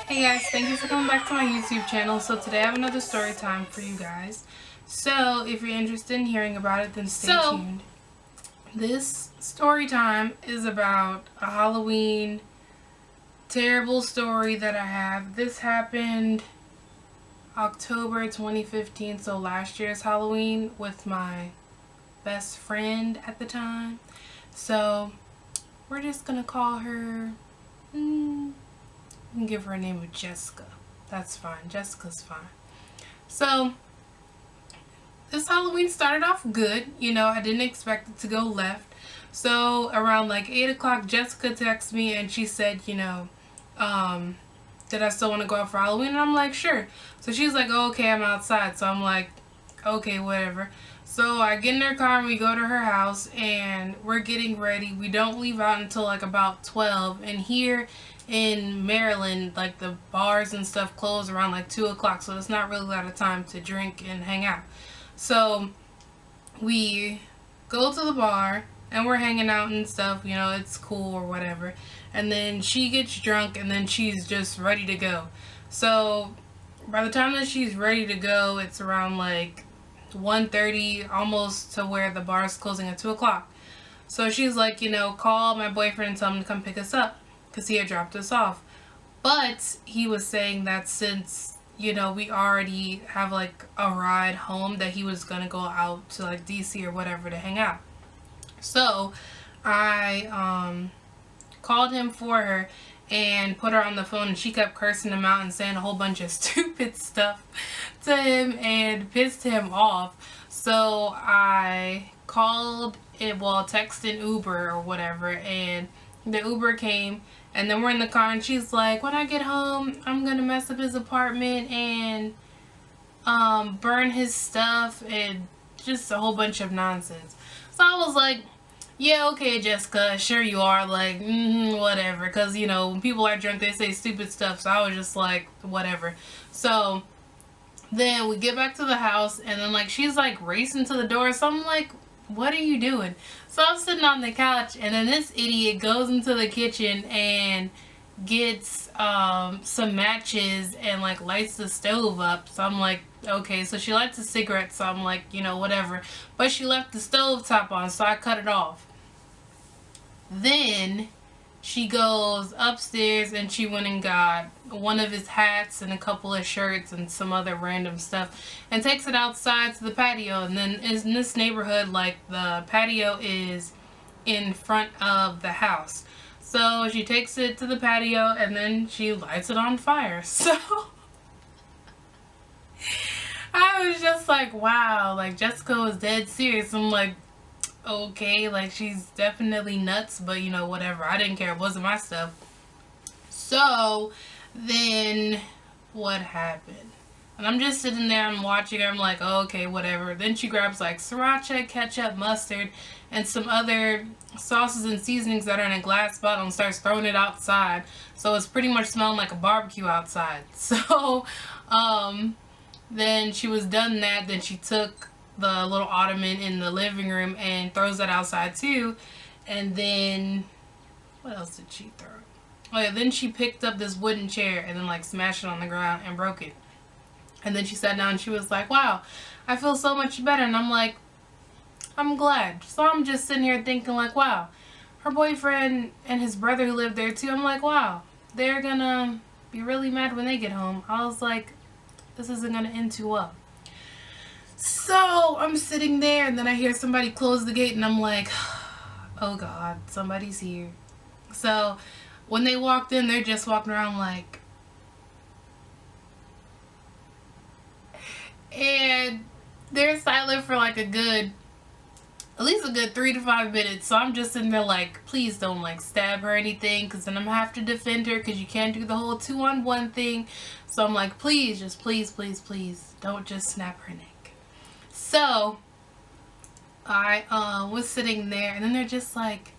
Hey guys, thank you for coming back to my YouTube channel. So today I have another story time for you guys. So if you're interested in hearing about it, then stay tuned. This story time is about a Halloween terrible story that I have. This happened October 2015, so last year's Halloween, with my best friend at the time. So we're just gonna call her, we can give her a name of Jessica. That's fine. Jessica's fine. So this Halloween started off good. I didn't expect it to go left. So around like 8 o'clock, Jessica texted me and she said, did I still want to go out for Halloween? And I'm like, sure. So she's like, oh, okay, I'm outside. So I'm like, okay, whatever. So I get in her car and we go to her house and we're getting ready. We don't leave out until like about 12. And here in Maryland, like the bars and stuff close around like 2 o'clock. So it's not really a lot of time to drink and hang out. So we go to the bar and we're hanging out and stuff. It's cool or whatever. And then she gets drunk and then she's just ready to go. So by the time that she's ready to go, it's around like 1:30, almost to where the bar is closing at 2 o'clock. So she's like, call my boyfriend and tell him to come pick us up, because he had dropped us off. But he was saying that since, we already have like a ride home, that he was going to go out to like DC or whatever to hang out. So I called him for her and put her on the phone, and she kept cursing him out and saying a whole bunch of stupid stuff to him and pissed him off. So I called it, texted Uber or whatever, and the Uber came, and then we're in the car and she's like, when I get home, I'm gonna mess up his apartment and burn his stuff, and just a whole bunch of nonsense. So I was like, yeah, okay, Jessica, sure you are, like, whatever, because, when people are drunk, they say stupid stuff, so I was just like, whatever. So then we get back to the house, and then, like, she's, like, racing to the door, so I'm like, what are you doing? So I'm sitting on the couch, and then this idiot goes into the kitchen and gets some matches and, like, lights the stove up. So I'm like, okay. So she lights a cigarette, so I'm like, whatever. But she left the stove top on, so I cut it off. Then she goes upstairs and she went and got one of his hats and a couple of shirts and some other random stuff and takes it outside to the patio. And then in this neighborhood, like, the patio is in front of the house. So she takes it to the patio and then she lights it on fire. So I was just like, wow, like, Jessica was dead serious. I'm like, okay, like, she's definitely nuts, but whatever. I didn't care. It wasn't my stuff. So then what happened? And I'm just sitting there and watching her. I'm like, oh, okay, whatever. Then she grabs like sriracha, ketchup, mustard, and some other sauces and seasonings that are in a glass bottle and starts throwing it outside. So it's pretty much smelling like a barbecue outside. So then she was done that. Then she took the little ottoman in the living room and throws that outside too. And then what else did she throw? Oh yeah, then she picked up this wooden chair and then like smashed it on the ground and broke it. And then she sat down and she was like, wow, I feel so much better. And I'm like, I'm glad. So I'm just sitting here thinking like, wow, her boyfriend and his brother who lived there too, I'm like, wow, they're gonna be really mad when they get home. I was like, this isn't gonna end too well. So I'm sitting there and then I hear somebody close the gate and I'm like, oh God, somebody's here. So when they walked in, they're just walking around like, and they're silent for like at least a good 3 to 5 minutes. So I'm just sitting there like, please don't like stab her or anything, because then I'm gonna have to defend her, because you can't do the whole 2-on-1 thing. So I'm like, please, just please, please, please don't just snap her neck. So I was sitting there and then they're just like,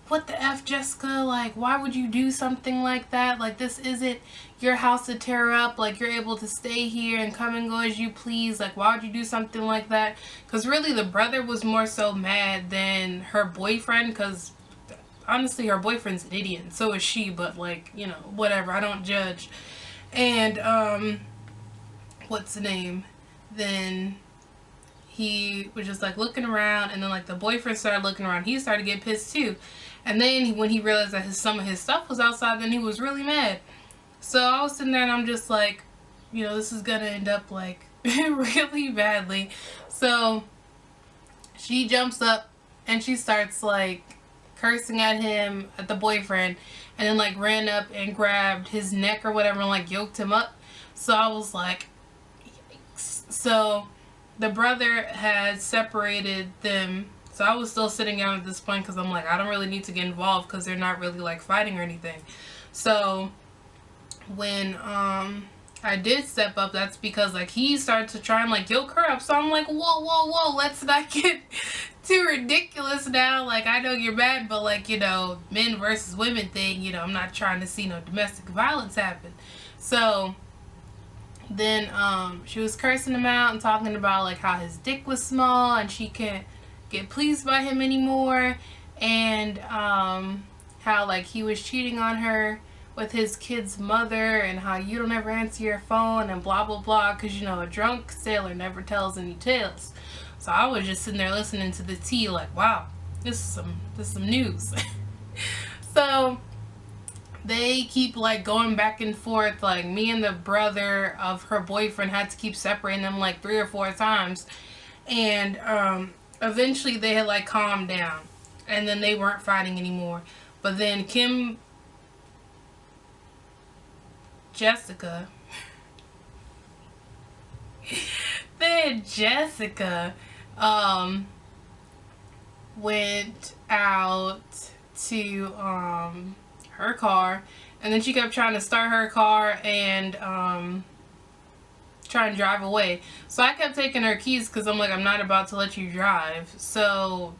what the F, Jessica? Like, why would you do something like that? Like, this isn't your house to tear up. Like, you're able to stay here and come and go as you please. Like, why would you do something like that? Because really the brother was more so mad than her boyfriend, because honestly, her boyfriend's an idiot, and so is she, but, like, you know, whatever, I don't judge. And, what's the name? Then he was just, like, looking around, and then, like, the boyfriend started looking around. He started to get pissed, too. And then when he realized that some of his stuff was outside, then he was really mad. So I was sitting there, and I'm just like, you know, this is gonna end up, like, really badly. So she jumps up, and she starts, like, cursing at him, at the boyfriend, and then, like, ran up and grabbed his neck or whatever and, like, yoked him up. So I was like, yikes. So the brother had separated them. So I was still sitting down at this point because I'm like, I don't really need to get involved because they're not really, like, fighting or anything. So when I did step up, that's because, like, he started to try and, like, yoke her up. So I'm like, whoa, whoa, whoa, let's not get too ridiculous now. Like, I know you're mad, but, like, you know, men versus women thing, you know, I'm not trying to see no domestic violence happen. So then she was cursing him out and talking about, like, how his dick was small and she can't get pleased by him anymore, and how, like, he was cheating on her with his kid's mother, and how you don't ever answer your phone, and blah blah blah, because, you know, a drunk sailor never tells any tales. So I was just sitting there listening to the tea, like, wow, this is some news. So they keep, like, going back and forth. Like, me and the brother of her boyfriend had to keep separating them, like, 3 or 4 times. And eventually they had, like, calmed down, and then they weren't fighting anymore. But then Jessica went out to her car, and then she kept trying to start her car and try and drive away. So I kept taking her keys because I'm like, I'm not about to let you drive. So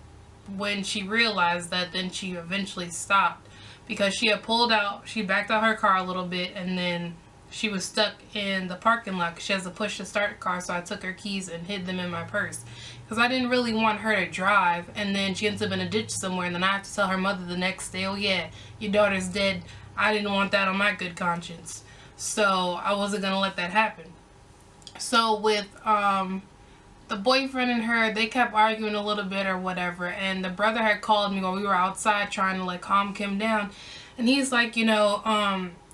when she realized that, then she eventually stopped, because she had pulled out, she backed out her car a little bit, and then she was stuck in the parking lot because she has to push the start car. So I took her keys and hid them in my purse because I didn't really want her to drive, and then she ends up in a ditch somewhere, and then I have to tell her mother the next day, oh yeah, your daughter's dead. I didn't want that on my good conscience, so I wasn't gonna let that happen. So with the boyfriend and her, they kept arguing a little bit or whatever, and the brother had called me while we were outside trying to, like, calm Kim down, and he's like, you know,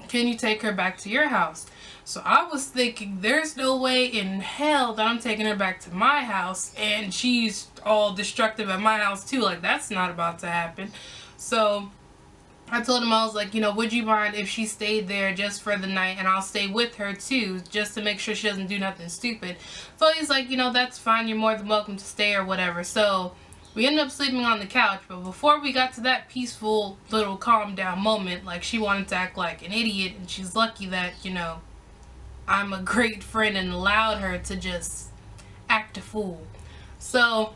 can you take her back to your house? So I was thinking, there's no way in hell that I'm taking her back to my house, and she's all destructive at my house too. Like, that's not about to happen. So I told him, I was like, you know, would you mind if she stayed there just for the night, and I'll stay with her too, just to make sure she doesn't do nothing stupid. So he's like, you know, that's fine, you're more than welcome to stay or whatever. So we ended up sleeping on the couch, but before we got to that peaceful little calm down moment, like, she wanted to act like an idiot, and she's lucky that, you know, I'm a great friend and allowed her to just act a fool. So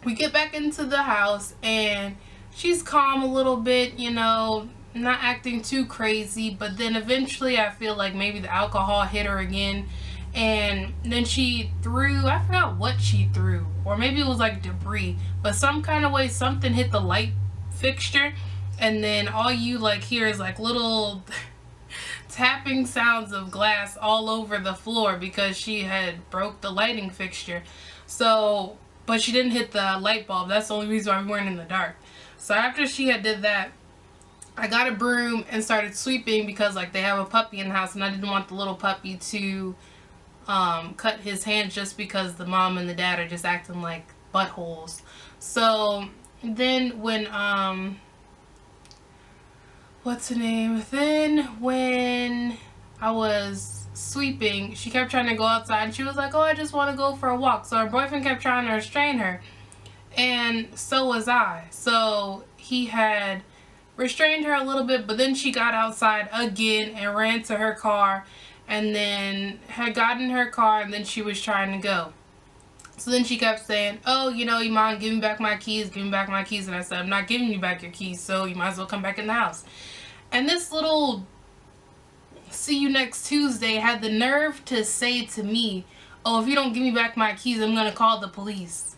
we get back into the house, and she's calm a little bit, you know, not acting too crazy, but then eventually I feel like maybe the alcohol hit her again, and then she threw, I forgot what she threw, or maybe it was like debris, but some kind of way something hit the light fixture, and then all you, like, hear is, like, little tapping sounds of glass all over the floor because she had broke the lighting fixture. So, but she didn't hit the light bulb. That's the only reason why we weren't in the dark. So after she had did that, I got a broom and started sweeping because, like, they have a puppy in the house, and I didn't want the little puppy to cut his hands just because the mom and the dad are just acting like buttholes. So then when what's her name? Then when I was sweeping, she kept trying to go outside, and she was like, oh, I just want to go for a walk. So her boyfriend kept trying to restrain her, and so was I. So he had restrained her a little bit, but then she got outside again and ran to her car, and then had gotten her car, and then she was trying to go. So then she kept saying, oh, you know, Iman, give me back my keys, give me back my keys. And I said, I'm not giving you back your keys, so you might as well come back in the house. And this little see you next Tuesday had the nerve to say to me, oh, if you don't give me back my keys, I'm going to call the police.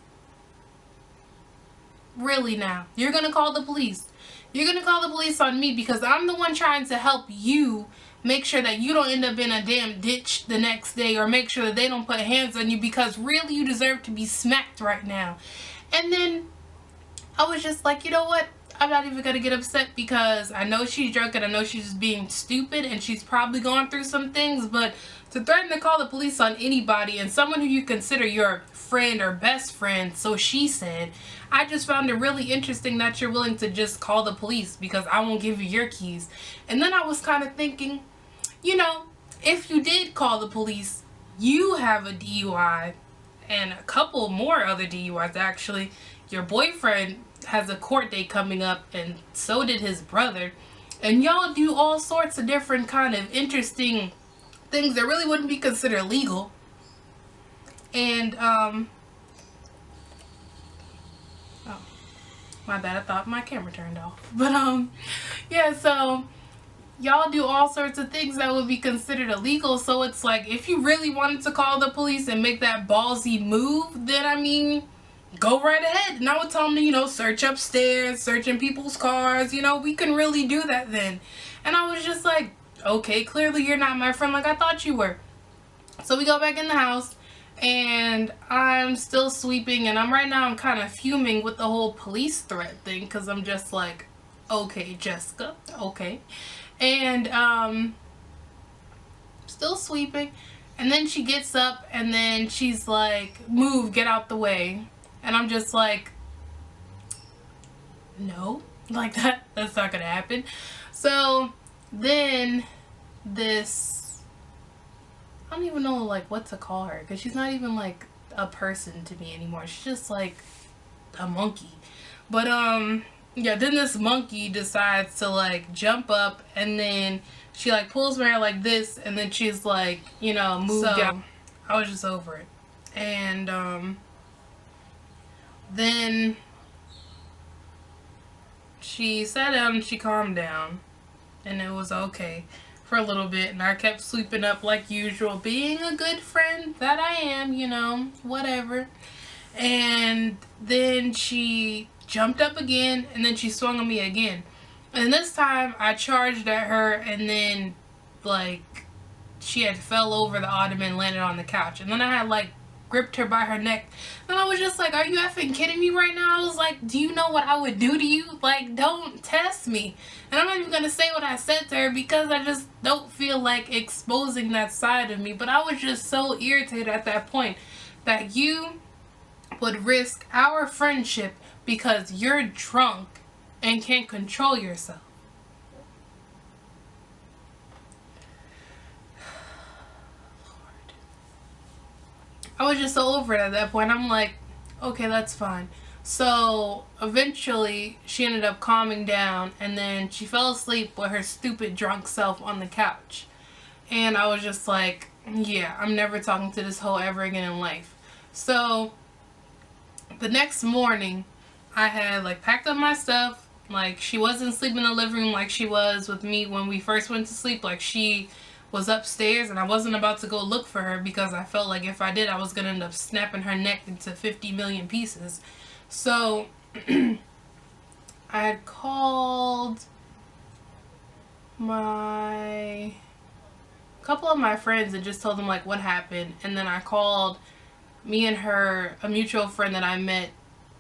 Really now? You're gonna call the police. You're gonna call the police on me because I'm the one trying to help you make sure that you don't end up in a damn ditch the next day, or make sure that they don't put hands on you, because really you deserve to be smacked right now. And then I was just like, you know what? I'm not even gonna get upset because I know she's drunk and I know she's just being stupid and she's probably going through some things, but to threaten to call the police on anybody and someone who you consider your friend or best friend, so she said, I just found it really interesting that you're willing to just call the police because I won't give you your keys. And then I was kind of thinking, you know, if you did call the police, you have a DUI and a couple more other DUIs actually. Your boyfriend has a court date coming up, and so did his brother, and y'all do all sorts of different kind of interesting things that really wouldn't be considered legal. And oh, my bad, I thought my camera turned off. But yeah, so y'all do all sorts of things that would be considered illegal. So it's like, if you really wanted to call the police and make that ballsy move, then I mean, go right ahead. And I would tell them to, you know, search upstairs, search in people's cars, you know, we can really do that then. And I was just like, okay, clearly you're not my friend like I thought you were. So we go back in the house, and I'm still sweeping, and I'm kind of fuming with the whole police threat thing, because I'm just like, okay, Jessica, okay. And still sweeping, and then she gets up, and then she's like, move, get out the way. And I'm just like, no, like that's not gonna happen. So then this, I don't even know like what to call her, because she's not even like a person to me anymore. She's just like a monkey. But yeah, then this monkey decides to like jump up, and then she like pulls my hair like this, and then she's like, you know, move down. I was just over it. And then she sat down and she calmed down, and it was okay for a little bit, and I kept sweeping up like usual, being a good friend that I am, you know, whatever. And then she jumped up again, and then she swung on me again, and this time I charged at her, and then like she had fell over the ottoman and landed on the couch, and then I had like gripped her by her neck, and I was just like, are you effing kidding me right now? I was like, do you know what I would do to you? Like, don't test me. And I'm not even gonna say what I said to her because I just don't feel like exposing that side of me. But I was just so irritated at that point that you would risk our friendship because you're drunk and can't control yourself. I was just so over it at that point. I'm like, okay, that's fine. So eventually she ended up calming down, and then she fell asleep with her stupid drunk self on the couch. And I was just like, yeah, I'm never talking to this hoe ever again in life. So the next morning I had like packed up my stuff. Like, she wasn't sleeping in the living room like she was with me when we first went to sleep. Like, she was upstairs, and I wasn't about to go look for her because I felt like if I did, I was gonna end up snapping her neck into 50 million pieces. So I had called a couple of my friends and just told them like what happened, and then I called me and her, a mutual friend that I met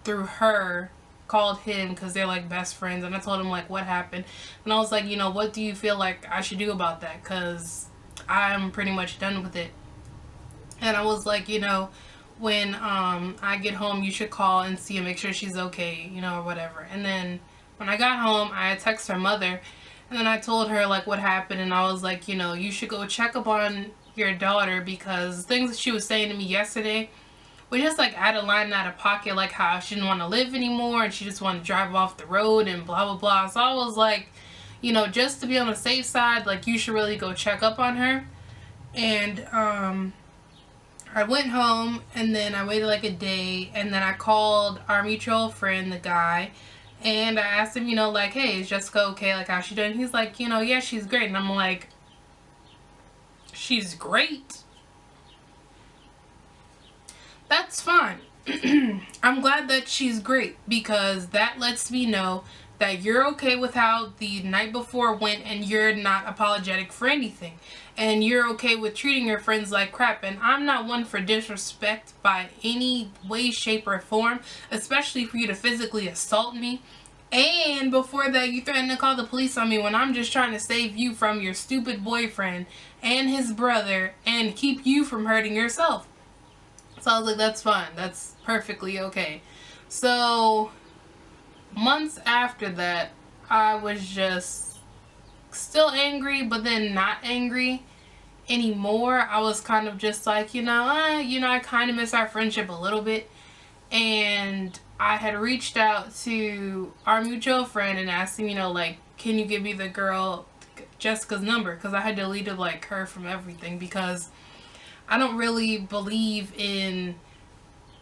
through her, called him because they're like best friends, and I told him like what happened, and I was like, you know, what do you feel like I should do about that, because I'm pretty much done with it. And I was like, you know, when I get home, you should call and see and make sure she's okay, you know, or whatever. And then when I got home, I texted her mother, and then I told her like what happened, and I was like, you know, you should go check up on your daughter, because things that she was saying to me yesterday was just like out of line, out of pocket, like how she didn't want to live anymore and she just wanted to drive off the road and blah blah blah. So I was like, you know, just to be on the safe side, like you should really go check up on her. And I went home, and then I waited like a day, and then I called our mutual friend, the guy, and I asked him, you know, like, hey, is Jessica okay? Like, how's she doing? He's like, you know, yeah, she's great. And I'm like, she's great? That's fine. I'm glad that she's great, because that lets me know that you're okay with how the night before went and you're not apologetic for anything. And you're okay with treating your friends like crap. And I'm not one for disrespect by any way, shape, or form, especially for you to physically assault me. And before that, you threatened to call the police on me when I'm just trying to save you from your stupid boyfriend and his brother and keep you from hurting yourself. So I was like, that's fine. That's perfectly okay. So months after that, I was just still angry, but then not angry anymore. I was kind of just like, I kind of miss our friendship a little bit. And I had reached out to our mutual friend and asked him, like, can you give me the girl Jessica's number? Because I had deleted, like, her from everything, because I don't really believe in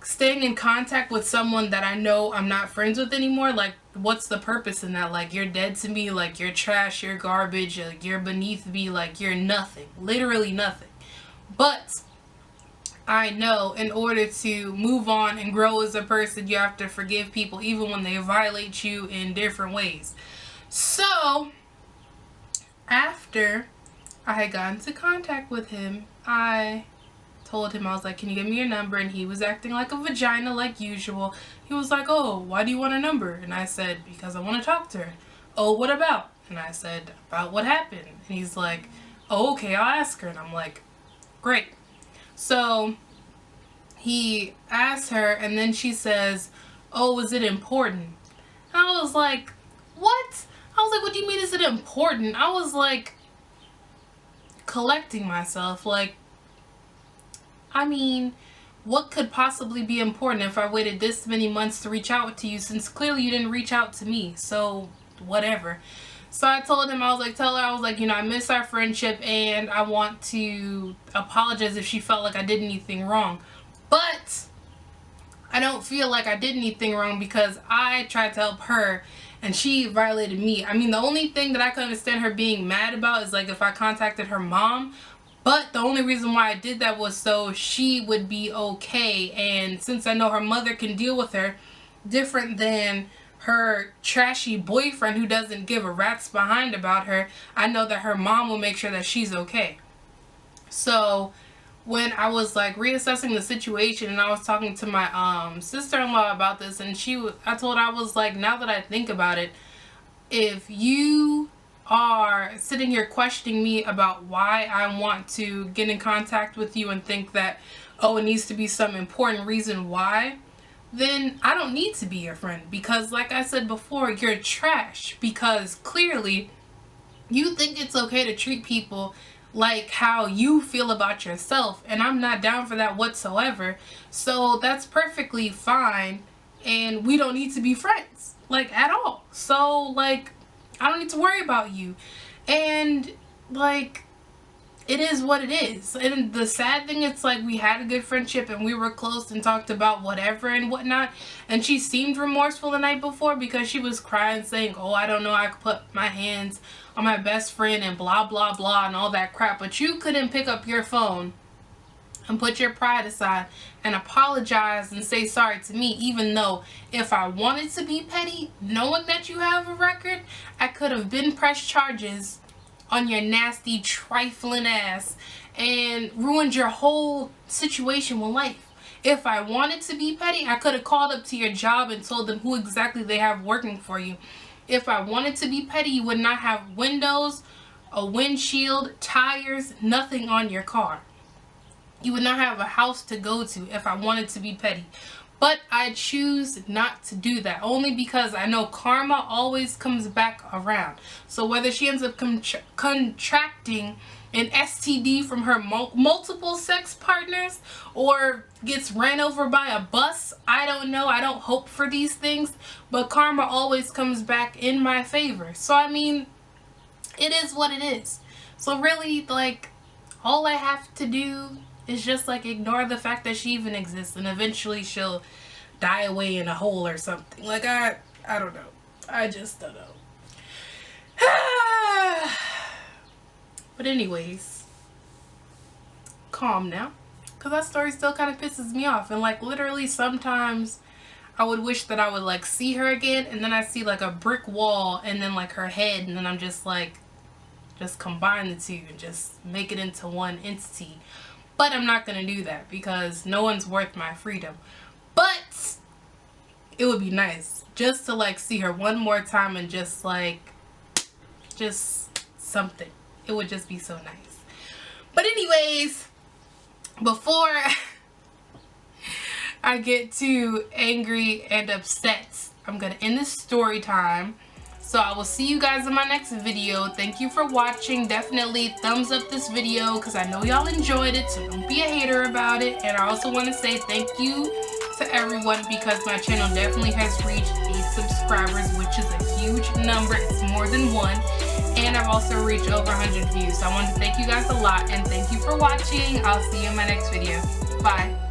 staying in contact with someone that I know I'm not friends with anymore. Like, what's the purpose in that? Like, you're dead to me. Like, you're trash, you're garbage, like, you're beneath me, like, you're nothing. Literally nothing. But I know in order to move on and grow as a person, you have to forgive people even when they violate you in different ways. So, after I had gotten into contact with him, I told him, I was like, can you give me your number? And he was acting like a vagina like usual. He was like, oh, why do you want a number? And I said, because I want to talk to her. Oh, what about? And I said, about what happened. And he's like, oh, okay, I'll ask her. And I'm like, great. So he asked her, and then she says, oh, is it important? And I was like, what? I was like, what do you mean, is it important? I was like, collecting myself. Like, I mean, what could possibly be important if I waited this many months to reach out to you, since clearly you didn't reach out to me? So, whatever. So I told him, I was like, tell her, I was like, I miss our friendship and I want to apologize if she felt like I did anything wrong. But I don't feel like I did anything wrong, because I tried to help her and she violated me. I mean, the only thing that I could understand her being mad about is like if I contacted her mom. But the only reason why I did that was so she would be okay. And since I know her mother can deal with her different than her trashy boyfriend who doesn't give a rat's behind about her, I know that her mom will make sure that she's okay. So when I was like reassessing the situation and I was talking to my sister-in-law about this, and I told her, I was like, now that I think about it, if you are sitting here questioning me about why I want to get in contact with you and think that, oh, it needs to be some important reason why, then I don't need to be your friend. Because like I said before, you're trash. Because clearly you think it's okay to treat people like how you feel about yourself, and I'm not down for that whatsoever. So that's perfectly fine, and we don't need to be friends, like, at all. So, like, I don't need to worry about you. And, like, it is what it is. And the sad thing, it's like we had a good friendship and we were close and talked about whatever and whatnot. And she seemed remorseful the night before because she was crying, saying, oh, I don't know, I could put my hands on my best friend and blah, blah, blah, and all that crap. But you couldn't pick up your phone and put your pride aside and apologize and say sorry to me, even though if I wanted to be petty, knowing that you have a record, I could have been pressed charges on your nasty, trifling ass and ruined your whole situation with life. If I wanted to be petty, I could have called up to your job and told them who exactly they have working for you. If I wanted to be petty, you would not have windows, a windshield, tires, nothing on your car. You would not have a house to go to if I wanted to be petty. But I choose not to do that, only because I know karma always comes back around. So whether she ends up contracting an STD from her multiple sex partners or gets ran over by a bus, I don't know. I don't hope for these things, but karma always comes back in my favor. So I mean, it is what it is. So really, like, all I have to do is just like ignore the fact that she even exists, and eventually she'll die away in a hole or something. Like, I don't know. I just don't know. But anyways, calm now, because that story still kind of pisses me off. And like literally sometimes I would wish that I would like see her again, and then I see like a brick wall and then like her head, and then I'm just like, just combine the two and just make it into one entity. But I'm not gonna do that because no one's worth my freedom. But it would be nice just to like see her one more time and just like, just something. It would just be so nice. But anyways, before I get too angry and upset, I'm gonna end this story time. So I will see you guys in my next video. Thank you for watching. Definitely thumbs up this video because I know y'all enjoyed it, so don't be a hater about it. And I also want to say thank you to everyone because my channel definitely has reached 8 subscribers, which is a huge number. It's more than one. And I've also reached over 100 views. So I want to thank you guys a lot and thank you for watching. I'll see you in my next video. Bye.